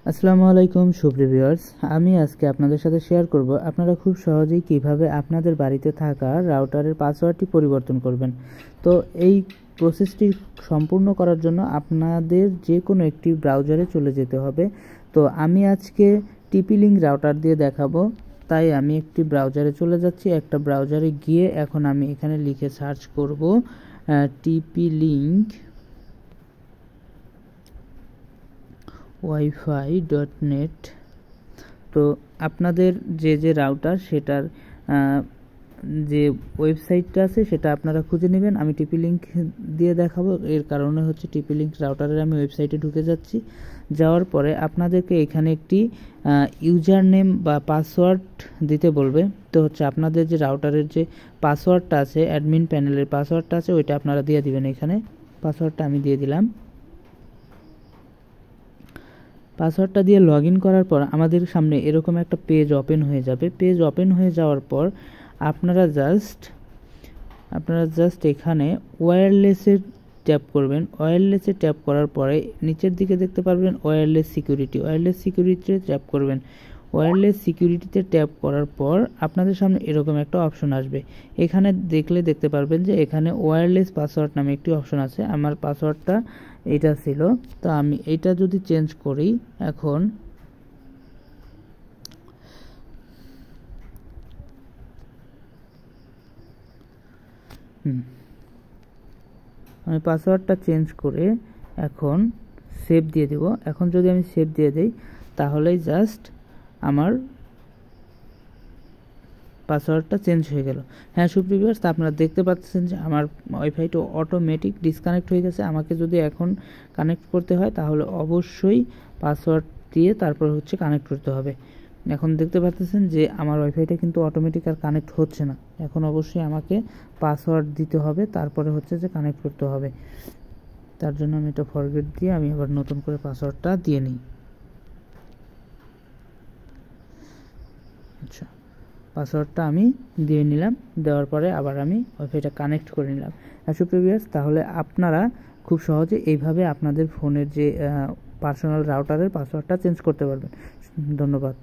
আসসালামু আলাইকুম সুপ্রিয় ভিউয়ার্স, আমি আজকে আপনাদের সাথে শেয়ার করব আপনারা খুব সহজেই কিভাবে আপনাদের বাড়িতে থাকা রাউটারের পাসওয়ার্ডটি পরিবর্তন করবেন। তো এই প্রসেসটি সম্পূর্ণ করার জন্য আপনাদের যে কোনো একটি ব্রাউজারে চলে যেতে হবে। তো আমি আজকে টিপি-লিঙ্ক রাউটার দিয়ে দেখাবো, তাই আমি একটি ব্রাউজারে চলে যাচ্ছি। একটা ব্রাউজারে গিয়ে এখন আমি এখানে লিখে সার্চ করব টিপি-লিঙ্ক wifi.net। তো আপনাদের যে রাউটার সেটার যে ওয়েবসাইটটা আছে সেটা আপনারা খুঁজে নেবেন। আমি টিপি লিঙ্ক দিয়ে দেখাবো, এর কারণে হচ্ছে টিপি লিঙ্ক রাউটারের আমি ওয়েবসাইটে ঢুকে যাচ্ছি। যাওয়ার পরে আপনাদেরকে এখানে একটি ইউজার নেম বা পাসওয়ার্ড দিতে বলবে। তো হচ্ছে আপনাদের যে রাউটারের যে পাসওয়ার্ডটা আছে, অ্যাডমিন প্যানেলের পাসওয়ার্ডটা আছে, ওইটা আপনারা দিয়ে দিবেন। এখানে পাসওয়ার্ডটা আমি দিয়ে দিলাম। পাসওয়ার্ডটা দিয়ে লগ ইন করার পর আমাদের সামনে এরকম একটা পেজ ওপেন হয়ে যাবে। পেজ ওপেন হয়ে যাওয়ার পর আপনারা জাস্ট এখানে ওয়্যারলেসে ট্যাপ করবেন। ওয়্যারলেসে ট্যাপ করার পরে নিচের দিকে দেখতে পারবেন ওয়্যারলেস সিকিউরিটিতে ট্যাপ করবেন। ওয়্যারলেস সিকিউরিটিতে ট্যাপ করার পর আপনাদের সামনে এরকম একটা অপশন আসবে। এখানে দেখতে পারবেন যে এখানে ওয়্যারলেস পাসওয়ার্ড নামে একটি অপশন আছে। আমার পাসওয়ার্ডটা এটা ছিল, তো আমি এটা যদি চেঞ্জ করি, এখন আমি পাসওয়ার্ডটা চেঞ্জ করে এখন সেভ দিয়ে দেব। এখন যদি আমি সেভ দিয়ে দেই তাহলেই জাস্ট আমার পাসওয়ার্ডটা চেঞ্জ হয়ে গেল। হ্যাঁ সুপ্রিয় ভিউয়ার্স, আপনারা দেখতে পাচ্ছেন যে আমার ওয়াইফাইটা অটোমেটিক ডিসকানেক্ট হয়ে গেছে। আমাকে যদি এখন কানেক্ট করতে হয় তাহলে অবশ্যই পাসওয়ার্ড দিয়ে তারপর হচ্ছে কানেক্ট করতে হবে। এখন দেখতে পাচ্ছেন যে আমার ওয়াইফাইটা কিন্তু অটোমেটিক আর কানেক্ট হচ্ছে না। এখন অবশ্যই আমাকে পাসওয়ার্ড দিতে হবে, তারপরে হচ্ছে যে কানেক্ট করতে হবে। তার জন্য আমি এটা ফরগেট দিয়ে আমি আবার নতুন করে পাসওয়ার্ডটা দিয়ে নিই। আচ্ছা, পাসওয়ার্ডটা আমি দিয়ে নিলাম। দেওয়ার পরে আবার আমি ওয়াইফাইটা কানেক্ট করে নিলাম। সুপ্রিয় ভিউয়ার্স, তাহলে আপনারা খুব সহজে এইভাবে আপনাদের ফোনের যে পার্সোনাল রাউটারের পাসওয়ার্ডটা চেঞ্জ করতে পারবেন। ধন্যবাদ।